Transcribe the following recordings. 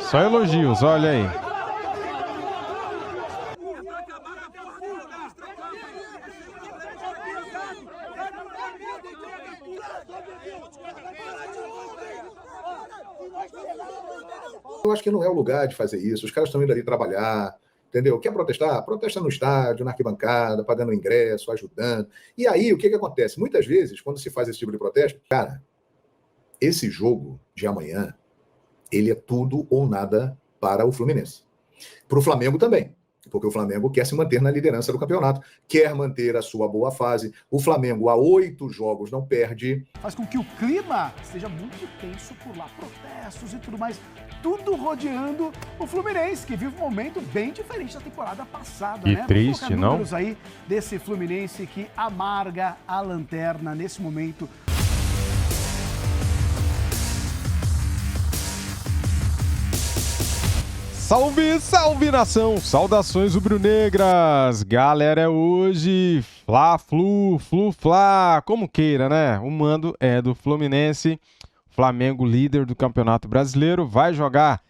Só elogios, olha aí. Eu acho que não é o lugar de fazer isso. Os caras estão indo ali trabalhar, entendeu? Quer protestar? Protesta no estádio, na arquibancada, pagando ingresso, ajudando. E aí, o que acontece? Muitas vezes, quando se faz esse tipo de protesto, cara, esse jogo de amanhã, ele é tudo ou nada para o Fluminense. Para o Flamengo também, porque o Flamengo quer se manter na liderança do campeonato, quer manter a sua boa fase. O Flamengo, há 8 jogos, não perde. Faz com que o clima esteja muito tenso por lá, protestos e tudo mais, tudo rodeando o Fluminense, que vive um momento bem diferente da temporada passada, e né? triste, não? Números aí desse Fluminense que amarga a lanterna nesse momento. Salve, salve nação! Saudações rubro-negras! Galera, é hoje Fla-Flu, Flu-Fla, como queira, né? O mando é do Fluminense, Flamengo líder do Campeonato Brasileiro, vai jogar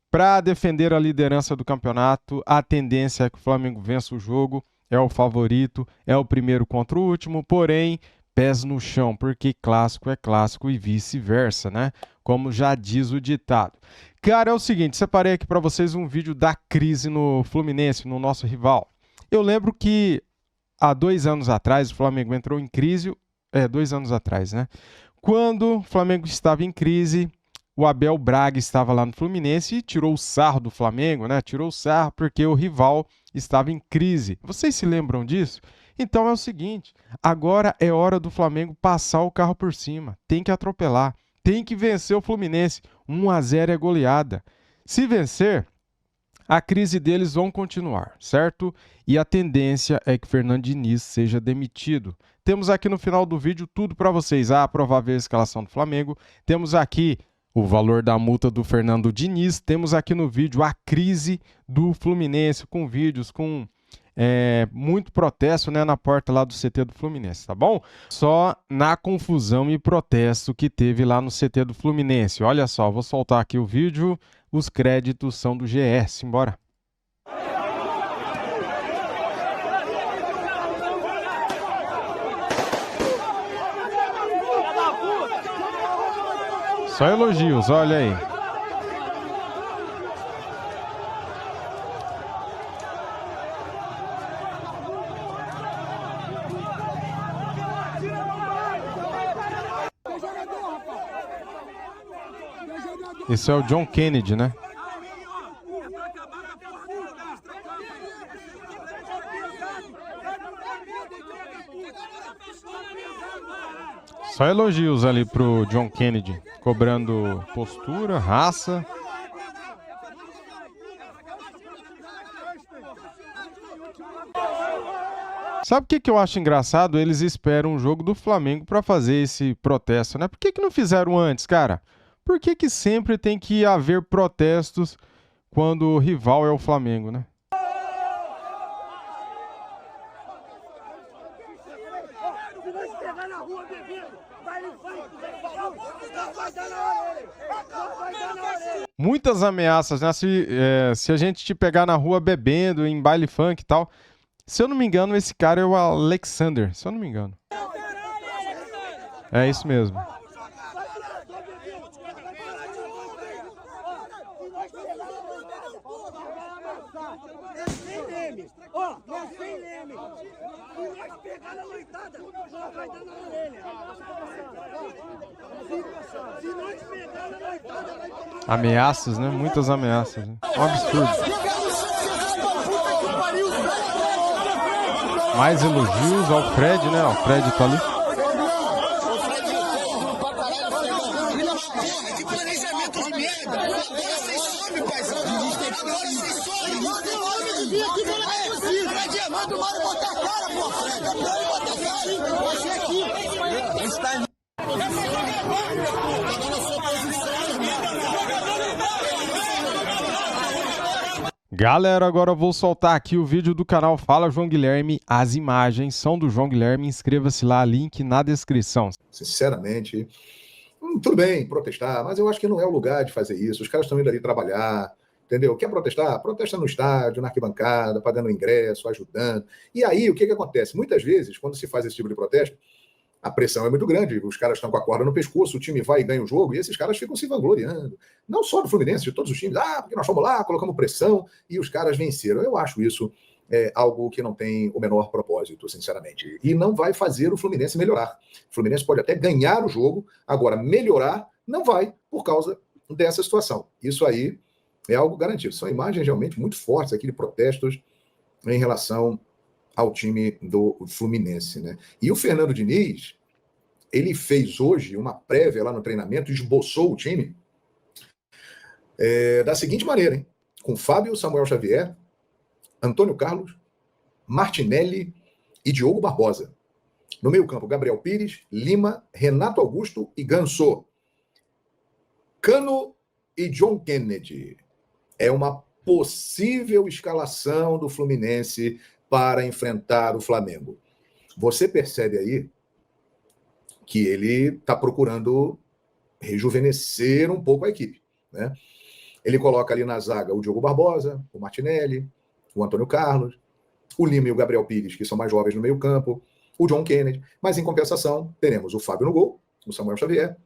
para defender a liderança do campeonato. A tendência é que o Flamengo vença o jogo, é o favorito, é o primeiro contra o último, porém, pés no chão, porque clássico é clássico e vice-versa, né? Como já diz o ditado. Cara, é o seguinte, separei aqui para vocês um vídeo da crise no Fluminense, no nosso rival. Eu lembro que há 2 anos atrás o Flamengo entrou em crise, 2 anos atrás, né? Quando o Flamengo estava em crise, o Abel Braga estava lá no Fluminense e tirou o sarro do Flamengo, né? Tirou o sarro porque o rival estava em crise. Vocês se lembram disso? Então é o seguinte, agora é hora do Flamengo passar o carro por cima, tem que atropelar. Tem que vencer o Fluminense. 1-0 é goleada. Se vencer, a crise deles vão continuar, certo? E a tendência é que Fernando Diniz seja demitido. Temos aqui no final do vídeo tudo para vocês. A provável escalação do Flamengo. Temos aqui o valor da multa do Fernando Diniz. Temos aqui no vídeo a crise do Fluminense, com vídeos, com muito protesto, né, na porta lá do CT do Fluminense, tá bom? Só na confusão e protesto que teve lá no CT do Fluminense. Olha só, vou soltar aqui o vídeo, os créditos são do GE, simbora. Só elogios, olha aí. Esse é o John Kennedy, né? Só elogios ali pro John Kennedy, cobrando postura, raça. Sabe o que eu acho engraçado? Eles esperam o jogo do Flamengo para fazer esse protesto, né? Por que não fizeram antes, cara? Por que sempre tem que haver protestos quando o rival é o Flamengo, né? Muitas ameaças, né? Se a gente te pegar na rua bebendo, em baile funk e tal. Se eu não me engano, esse cara é o Alexander, se eu não me engano. É isso mesmo. Ameaças, né? Muitas ameaças, né? Um absurdo. Mais elogios ao Fred, né? O Fred tá ali. Galera, agora eu vou soltar aqui o vídeo do canal Fala João Guilherme. As imagens são do João Guilherme. Inscreva-se lá, link na descrição. Sinceramente, Tudo bem, protestar, mas eu acho que não é o lugar de fazer isso. Os caras estão indo ali trabalhar, entendeu? Quer protestar? Protesta no estádio, na arquibancada, pagando ingresso, ajudando. E aí, o que acontece? Muitas vezes, quando se faz esse tipo de protesto, a pressão é muito grande, os caras estão com a corda no pescoço, o time vai e ganha o jogo, e esses caras ficam se vangloriando. Não só do Fluminense, de todos os times. Porque nós fomos lá, colocamos pressão, e os caras venceram. Eu acho isso algo que não tem o menor propósito, sinceramente. E não vai fazer o Fluminense melhorar. O Fluminense pode até ganhar o jogo, agora melhorar não vai, por causa dessa situação. Isso aí é algo garantido. São imagens realmente muito fortes aqui de protestos em relação ao time do Fluminense, né? E o Fernando Diniz, ele fez hoje uma prévia lá no treinamento, esboçou o time da seguinte maneira, hein? Com Fábio, Samuel Xavier, Antônio Carlos, Martinelli e Diogo Barbosa. No meio-campo, Gabriel Pires, Lima, Renato Augusto e Ganso. Cano e John Kennedy. É uma possível escalação do Fluminense para enfrentar o Flamengo. Você percebe aí que ele está procurando rejuvenescer um pouco a equipe, né? Ele coloca ali na zaga o Diogo Barbosa, o Martinelli, o Antônio Carlos, o Lima e o Gabriel Pires, que são mais jovens no meio-campo, o John Kennedy, mas em compensação teremos o Fábio no gol, o Samuel Xavier,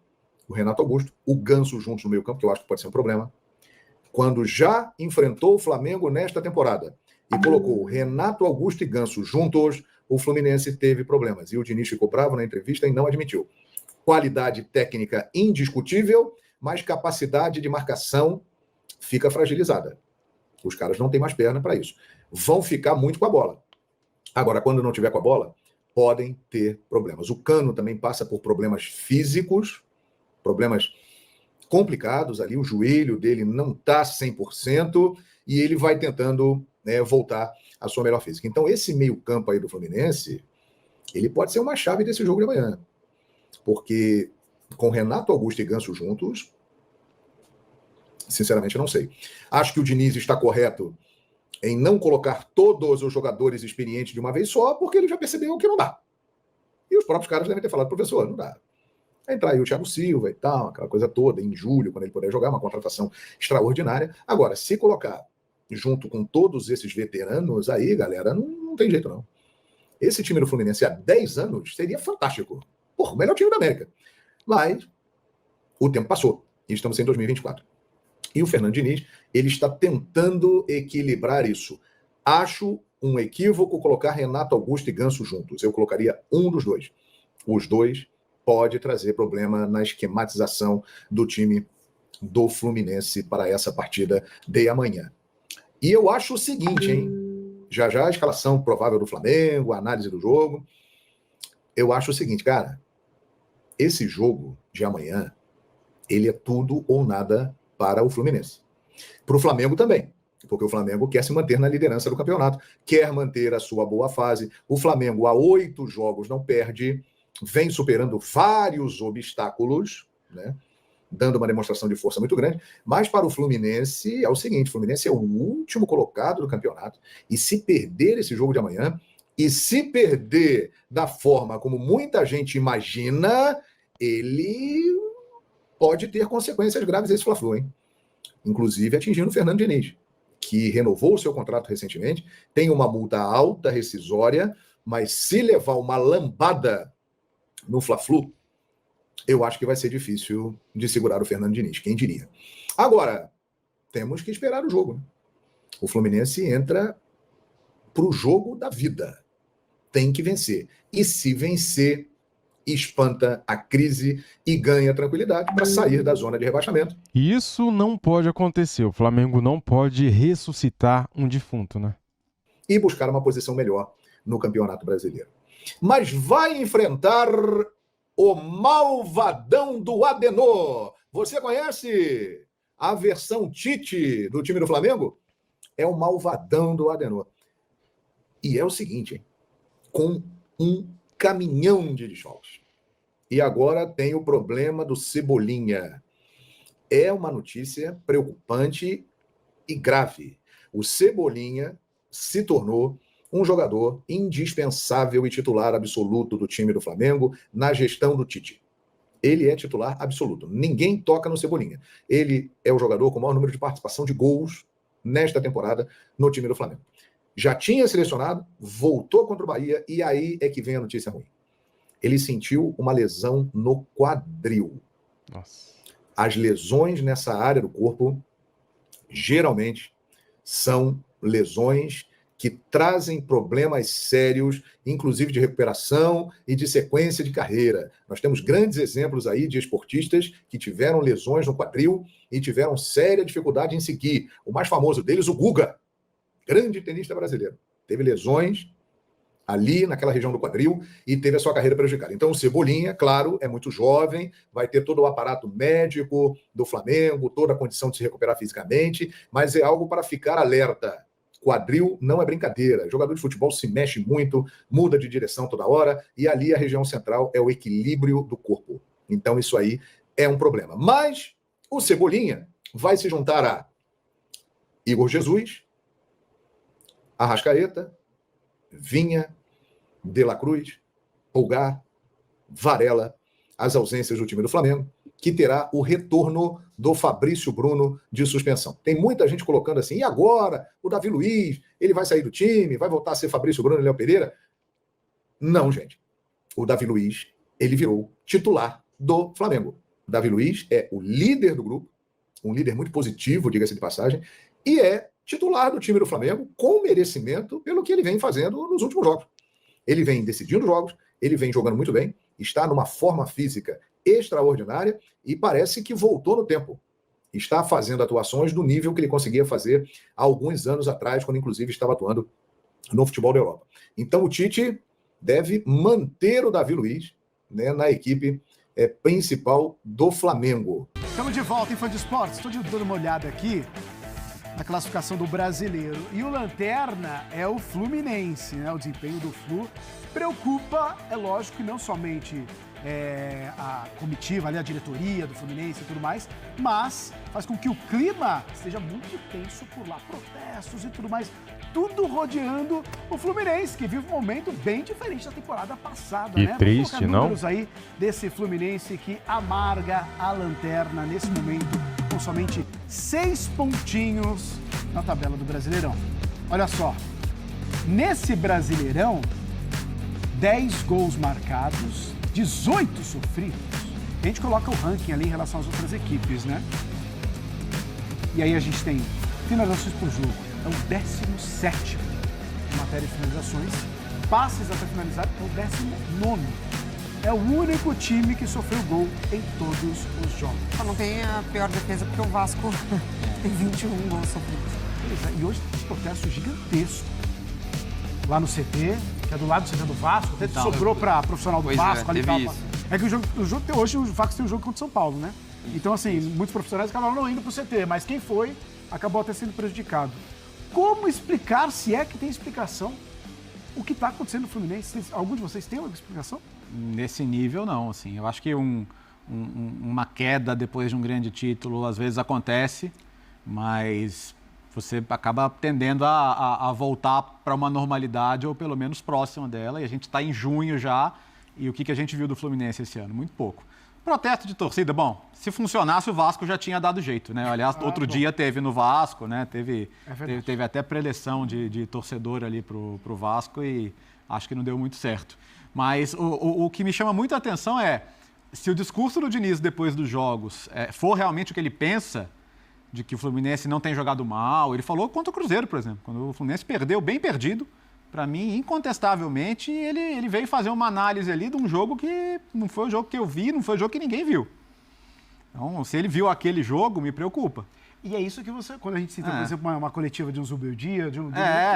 o Renato Augusto, o Ganso juntos no meio-campo, que eu acho que pode ser um problema. Quando já enfrentou o Flamengo nesta temporada e colocou Renato Augusto e Ganso juntos, o Fluminense teve problemas. E o Diniz ficou bravo na entrevista e não admitiu. Qualidade técnica indiscutível, mas capacidade de marcação fica fragilizada. Os caras não têm mais perna para isso. Vão ficar muito com a bola. Agora, quando não tiver com a bola, podem ter problemas. O Cano também passa por problemas físicos, problemas complicados ali, o joelho dele não está 100% e ele vai tentando voltar à sua melhor física. Então, esse meio-campo aí do Fluminense, ele pode ser uma chave desse jogo de amanhã. Porque com Renato Augusto e Ganso juntos, sinceramente, eu não sei. Acho que o Diniz está correto em não colocar todos os jogadores experientes de uma vez só, porque ele já percebeu que não dá. E os próprios caras devem ter falado, professor, não dá. Vai entrar aí o Thiago Silva e tal, aquela coisa toda, em julho, quando ele puder jogar, uma contratação extraordinária. Agora, se colocar junto com todos esses veteranos aí, galera, não tem jeito não. Esse time do Fluminense há 10 anos seria fantástico. Porra, o melhor time da América. Mas o tempo passou e estamos em 2024. E o Fernando Diniz, ele está tentando equilibrar isso. Acho um equívoco colocar Renato Augusto e Ganso juntos. Eu colocaria um dos dois. Os dois pode trazer problema na esquematização do time do Fluminense para essa partida de amanhã. E eu acho o seguinte, hein? Já a escalação provável do Flamengo, a análise do jogo. Eu acho o seguinte, cara. Esse jogo de amanhã, ele é tudo ou nada para o Fluminense. Para o Flamengo também, porque o Flamengo quer se manter na liderança do campeonato, quer manter a sua boa fase. O Flamengo, há 8 jogos, não perde, vem superando vários obstáculos, né? Dando uma demonstração de força muito grande. Mas para o Fluminense é o seguinte, o Fluminense é o último colocado do campeonato, e se perder esse jogo de amanhã, e se perder da forma como muita gente imagina, ele pode ter consequências graves esse Fla-Flu, hein? Inclusive atingindo o Fernando Diniz, que renovou o seu contrato recentemente, tem uma multa alta, rescisória, mas se levar uma lambada no Fla-Flu, eu acho que vai ser difícil de segurar o Fernando Diniz, quem diria. Agora, temos que esperar o jogo. O Fluminense entra para o jogo da vida. Tem que vencer. E se vencer, espanta a crise e ganha tranquilidade para sair da zona de rebaixamento. Isso não pode acontecer. O Flamengo não pode ressuscitar um defunto, né? E buscar uma posição melhor no Campeonato Brasileiro. Mas vai enfrentar o malvadão do Adenor. Você conhece a versão Tite do time do Flamengo? É o malvadão do Adenor. E é o seguinte, hein? Com um caminhão de desfalques. E agora tem o problema do Cebolinha. É uma notícia preocupante e grave. O Cebolinha se tornou um jogador indispensável e titular absoluto do time do Flamengo na gestão do Tite. Ele é titular absoluto. Ninguém toca no Cebolinha. Ele é o jogador com o maior número de participação de gols nesta temporada no time do Flamengo. Já tinha selecionado, voltou contra o Bahia, e aí é que vem a notícia ruim. Ele sentiu uma lesão no quadril. Nossa. As lesões nessa área do corpo, geralmente, são lesões que trazem problemas sérios, inclusive de recuperação e de sequência de carreira. Nós temos grandes exemplos aí de esportistas que tiveram lesões no quadril e tiveram séria dificuldade em seguir. O mais famoso deles, o Guga, grande tenista brasileiro. Teve lesões ali naquela região do quadril e teve a sua carreira prejudicada. Então o Cebolinha, claro, é muito jovem, vai ter todo o aparato médico do Flamengo, toda a condição de se recuperar fisicamente, mas é algo para ficar alerta. Quadril não é brincadeira. O jogador de futebol se mexe muito, muda de direção toda hora, e ali a região central é o equilíbrio do corpo. Então isso aí é um problema. Mas o Cebolinha vai se juntar a Igor Jesus, Arrascaeta, Vinha, De La Cruz, Pulgar, Varela, as ausências do time do Flamengo, que terá o retorno do Fabrício Bruno de suspensão. Tem muita gente colocando assim, e agora? O Davi Luiz, ele vai sair do time, vai voltar a ser Fabrício Bruno e Léo Pereira? Não, gente. O Davi Luiz, ele virou titular do Flamengo. O Davi Luiz é o líder do grupo, um líder muito positivo, diga-se de passagem, e é titular do time do Flamengo com merecimento pelo que ele vem fazendo nos últimos jogos. Ele vem decidindo jogos, ele vem jogando muito bem, está numa forma física extraordinária e parece que voltou no tempo. Está fazendo atuações do nível que ele conseguia fazer há alguns anos atrás, quando inclusive estava atuando no futebol da Europa. Então o Tite deve manter o Davi Luiz, né, na equipe principal do Flamengo. Estamos de volta em Fã de Esportes. Estou dando uma olhada aqui na classificação do Brasileiro. E o lanterna é o Fluminense, né? O desempenho do Flu preocupa, é lógico, que não somente a comitiva, ali, a diretoria do Fluminense e tudo mais, mas faz com que o clima esteja muito tenso por lá. Protestos e tudo mais, tudo rodeando o Fluminense, que vive um momento bem diferente da temporada passada, e né? triste, não? Números aí desse Fluminense que amarga a lanterna nesse momento, com somente 6 pontinhos na tabela do Brasileirão. Olha só, nesse Brasileirão, 10 gols marcados, 18 sofridos. A gente coloca o ranking ali em relação às outras equipes, né? E aí a gente tem finalizações por jogo, é o 17º em matéria de finalizações. Passes até finalizar, é o 19º. É o único time que sofreu gol em todos os jogos. Só não tem a pior defesa porque o Vasco tem 21 gols sofridos. E hoje tem um protesto gigantesco lá no CT, que é do lado do CT do Vasco, até então, sobrou para profissional do Vasco ali. É que o jogo hoje o Vasco tem um jogo contra o São Paulo, né? Então, assim, muitos profissionais acabaram não indo pro CT, mas quem foi acabou até sendo prejudicado. Como explicar, se é que tem explicação, o que está acontecendo no Fluminense? Alguns de vocês têm uma explicação? Nesse nível, não. Assim, eu acho que uma queda depois de um grande título às vezes acontece, mas você acaba tendendo a voltar para uma normalidade ou pelo menos próxima dela. E a gente está em junho já. E o que a gente viu do Fluminense esse ano? Muito pouco. Protesto de torcida, bom, se funcionasse o Vasco já tinha dado jeito, né? Aliás, outro dia teve no Vasco, né? Teve até preleção de torcedor ali pro Vasco e acho que não deu muito certo. Mas o que me chama muito a atenção é, se o discurso do Diniz depois dos jogos for realmente o que ele pensa, de que o Fluminense não tem jogado mal, ele falou contra o Cruzeiro, por exemplo, quando o Fluminense perdeu, bem perdido, para mim, incontestavelmente, ele veio fazer uma análise ali de um jogo que não foi o jogo que eu vi, não foi o jogo que ninguém viu. Então, se ele viu aquele jogo, me preocupa. E é isso que você, quando a gente cita, por exemplo, uma coletiva de um Zubeldia, de um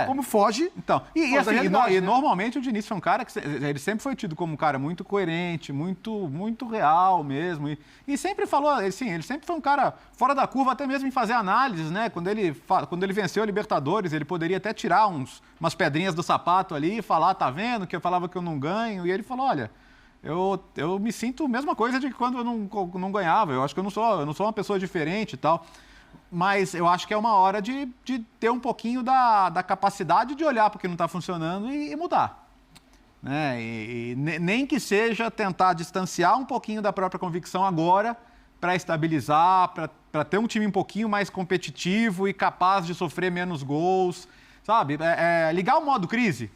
como foge. Então, e normalmente o Diniz foi um cara que ele sempre foi tido como um cara muito coerente, muito real mesmo. E sempre falou, assim, ele sempre foi um cara fora da curva, até mesmo em fazer análises, né? Quando ele venceu a Libertadores, ele poderia até tirar umas pedrinhas do sapato ali e falar, tá vendo, que eu falava que eu não ganho. E ele falou, olha, eu me sinto a mesma coisa de quando eu não ganhava. Eu acho que eu não sou uma pessoa diferente e tal. Mas eu acho que é uma hora de ter um pouquinho da capacidade de olhar para o que não está funcionando e mudar. né? E nem que seja tentar distanciar um pouquinho da própria convicção agora para estabilizar, para ter um time um pouquinho mais competitivo e capaz de sofrer menos gols, sabe? Ligar o modo crise.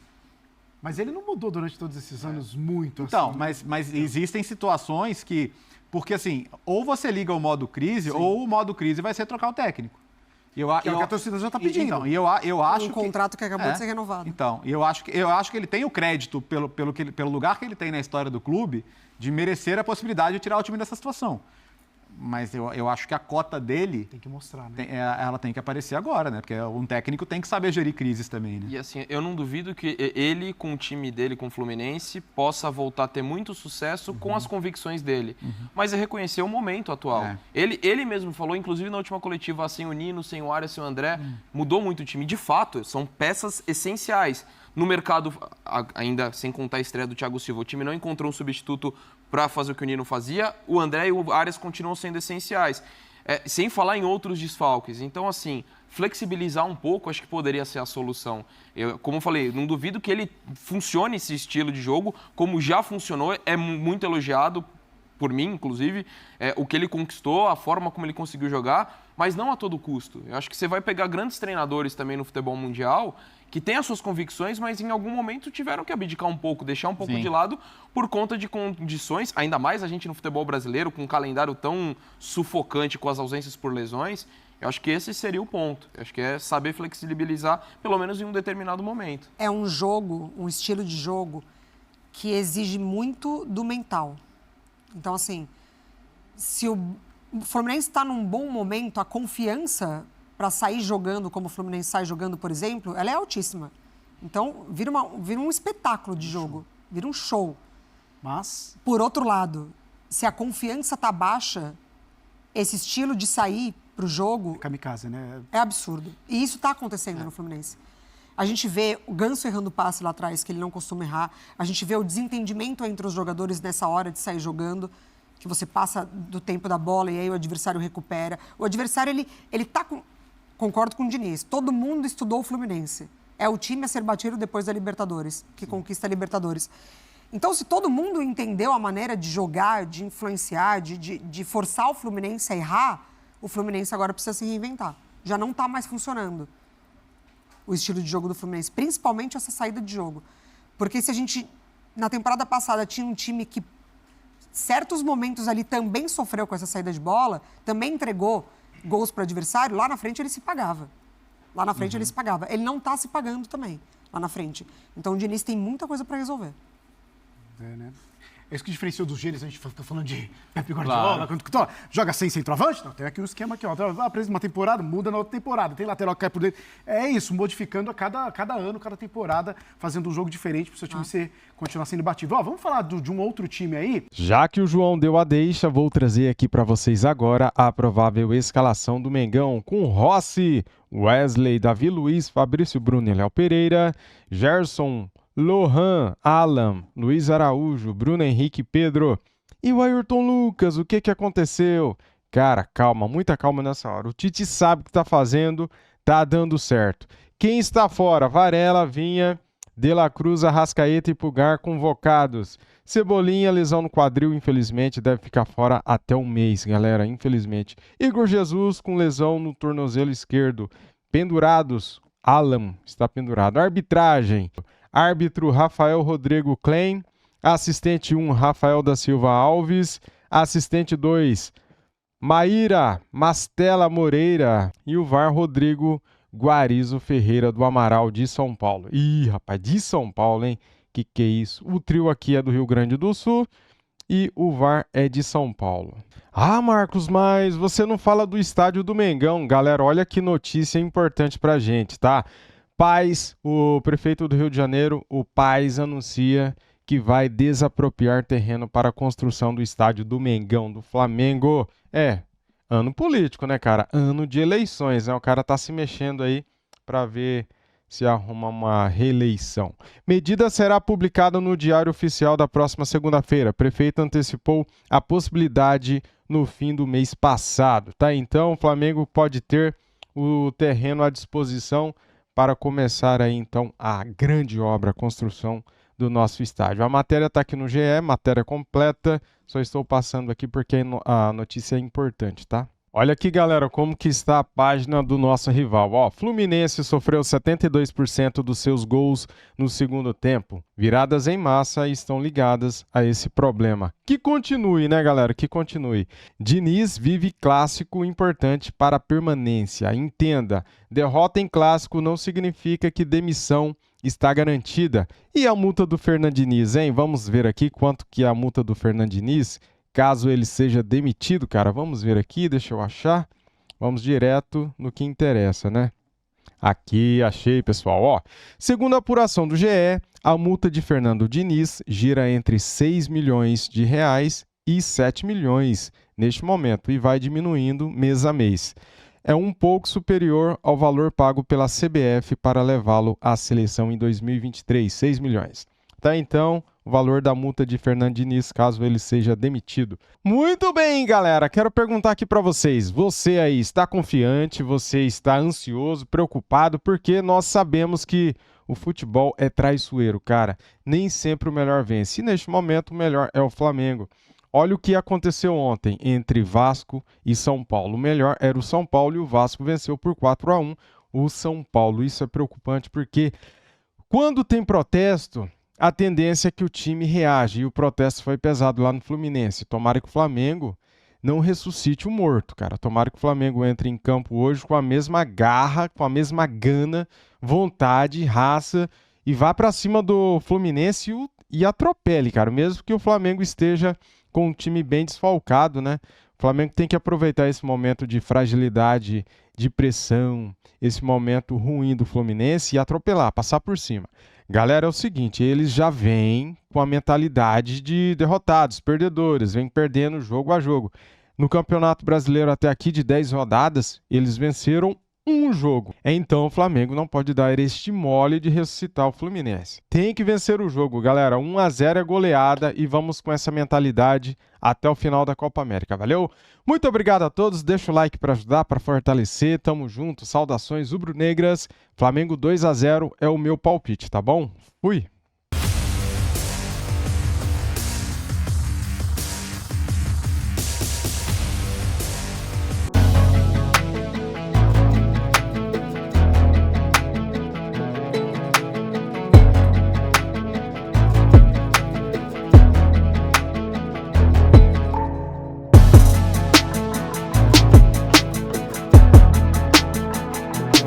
Mas ele não mudou durante todos esses anos muito Então, assim. mas existem situações que... Porque, assim, ou você liga o modo crise, ou o modo crise vai ser trocar o técnico. Que é o que a torcida já está pedindo. Então, eu acho Um contrato que acabou de ser renovado. Então, eu acho que ele tem o crédito pelo lugar que ele tem na história do clube de merecer a possibilidade de tirar o time dessa situação. Mas eu acho que a cota dele... Tem que mostrar, né? Ela tem que aparecer agora, né? Porque um técnico tem que saber gerir crises também, né? E assim, eu não duvido que ele, com o time dele, com o Fluminense, possa voltar a ter muito sucesso com as convicções dele. Mas é reconhecer o momento atual. Ele mesmo falou, inclusive na última coletiva, sem o Nino, sem o Arias, sem o André, mudou muito o time. De fato, são peças essenciais. No mercado, ainda sem contar a estreia do Thiago Silva, o time não encontrou um substituto para fazer o que o Nino fazia, o André e o Arias continuam sendo essenciais. Sem falar em outros desfalques. Então, assim, flexibilizar um pouco, acho que poderia ser a solução. Como eu falei, não duvido que ele funcione esse estilo de jogo, como já funcionou, é muito elogiado por mim, inclusive, o que ele conquistou, a forma como ele conseguiu jogar, mas não a todo custo. Eu acho que você vai pegar grandes treinadores também no futebol mundial que têm as suas convicções, mas em algum momento tiveram que abdicar um pouco, deixar um pouco de lado por conta de condições, ainda mais a gente no futebol brasileiro, com um calendário tão sufocante, com as ausências por lesões. Eu acho que esse seria o ponto. Eu acho que é saber flexibilizar, pelo menos em um determinado momento. É um jogo, um estilo de jogo que exige muito do mental. Então, assim, se o Fluminense está num bom momento, a confiança para sair jogando como o Fluminense sai jogando, por exemplo, ela é altíssima. Então, vira um espetáculo de jogo, vira um show. Mas... Por outro lado, se a confiança está baixa, esse estilo de sair para o jogo... kamikaze, né? É absurdo. E isso está acontecendo no Fluminense. A gente vê o Ganso errando passe lá atrás, que ele não costuma errar. A gente vê o desentendimento entre os jogadores nessa hora de sair jogando, que você passa do tempo da bola e aí o adversário recupera. O adversário, ele tá com... Concordo com o Diniz. Todo mundo estudou o Fluminense. É o time a ser batido depois da Libertadores, que conquista a Libertadores. Então, se todo mundo entendeu a maneira de jogar, de influenciar, de forçar o Fluminense a errar, o Fluminense agora precisa se reinventar. Já não está mais funcionando o estilo de jogo do Fluminense, principalmente essa saída de jogo. Porque se a gente, na temporada passada, tinha um time que, certos momentos ali, também sofreu com essa saída de bola, também entregou gols para o adversário, lá na frente ele se pagava. Lá na frente ele se pagava. Ele não está se pagando também, lá na frente. Então o Diniz tem muita coisa para resolver. Né? É isso que diferenciou dos gênios, a gente está falando de Pepe Guardiola, claro. Joga sem centroavante? Não, tem aqui um esquema aqui, ó. Apresenta uma temporada, muda na outra temporada. Tem lateral que cai por dentro. É isso, modificando a cada ano, cada temporada, fazendo um jogo diferente para o seu time continuar sendo batido. Ó, vamos falar de um outro time aí? Já que o João deu a deixa, vou trazer aqui para vocês agora a provável escalação do Mengão com Rossi, Wesley, Davi Luiz, Fabrício Bruno e Léo Pereira, Gerson, Lohan, Alan, Luiz Araújo, Bruno Henrique, Pedro e o Ayrton Lucas. O que aconteceu? Cara, calma, muita calma nessa hora. O Tite sabe o que tá fazendo, tá dando certo. Quem está fora? Varela, Vinha, De La Cruz, Arrascaeta e Pulgar convocados. Cebolinha, lesão no quadril, infelizmente, deve ficar fora até um mês, galera, infelizmente. Igor Jesus com lesão no tornozelo esquerdo. Pendurados, Alan está pendurado. Arbitragem. Árbitro Rafael Rodrigo Klein, assistente 1 Rafael da Silva Alves, assistente 2 Maíra Mastella Moreira e o VAR Rodrigo Guarizo Ferreira do Amaral de São Paulo. Ih, rapaz, de São Paulo, hein? Que é isso? O trio aqui é do Rio Grande do Sul e o VAR é de São Paulo. Ah, Marcos, mas você não fala do estádio do Mengão. Galera, olha que notícia importante pra gente, tá? Paes, o prefeito do Rio de Janeiro, o Paes, anuncia que vai desapropriar terreno para a construção do estádio do Mengão, do Flamengo. Ano político, né, cara? Ano de eleições, né? O cara tá se mexendo aí para ver se arruma uma reeleição. Medida será publicada no Diário Oficial da próxima segunda-feira. Prefeito antecipou a possibilidade no fim do mês passado, tá? Então, o Flamengo pode ter o terreno à disposição para começar aí, então, a grande obra, a construção do nosso estádio. A matéria está aqui no GE, matéria completa, só estou passando aqui porque a notícia é importante, tá? Olha aqui, galera, como que está a página do nosso rival. Ó, Fluminense sofreu 72% dos seus gols no segundo tempo. Viradas em massa estão ligadas a esse problema. Que continue, né, galera? Que continue. Diniz vive clássico importante para a permanência. Entenda, derrota em clássico não significa que demissão está garantida. E a multa do Fernando Diniz, hein? Vamos ver aqui quanto que é a multa do Fernando Diniz. Caso ele seja demitido, cara, vamos ver aqui, deixa eu achar. Vamos direto no que interessa, né? Aqui, achei, pessoal. Ó, segundo a apuração do GE, a multa de Fernando Diniz gira entre 6 milhões de reais e 7 milhões neste momento e vai diminuindo mês a mês. É um pouco superior ao valor pago pela CBF para levá-lo à seleção em 2023, 6 milhões. Tá, então, o valor da multa de Fernando Diniz, caso ele seja demitido. Muito bem, galera, quero perguntar aqui para vocês. Você aí está confiante, você está ansioso, preocupado, porque nós sabemos que o futebol é traiçoeiro, cara. Nem sempre o melhor vence. E neste momento o melhor é o Flamengo. Olha o que aconteceu ontem entre Vasco e São Paulo. O melhor era o São Paulo e o Vasco venceu por 4-1 o São Paulo. Isso é preocupante porque quando tem protesto, a tendência é que o time reage, e o protesto foi pesado lá no Fluminense. Tomara que o Flamengo não ressuscite o morto, cara. Tomara que o Flamengo entre em campo hoje com a mesma garra, com a mesma gana, vontade, raça, e vá para cima do Fluminense e atropele, cara. Mesmo que o Flamengo esteja com um time bem desfalcado, né? O Flamengo tem que aproveitar esse momento de fragilidade, de pressão, esse momento ruim do Fluminense e atropelar, passar por cima. Galera, é o seguinte, eles já vêm com a mentalidade de derrotados, perdedores, vêm perdendo jogo a jogo. No Campeonato Brasileiro até aqui de 10 rodadas, eles venceram um jogo. Então o Flamengo não pode dar este mole de ressuscitar o Fluminense. Tem que vencer o jogo, galera. 1-0 é goleada e vamos com essa mentalidade até o final da Copa América. Valeu? Muito obrigado a todos. Deixa o like para ajudar, para fortalecer. Tamo junto. Saudações rubro-negras. Flamengo 2-0 é o meu palpite, tá bom? Fui!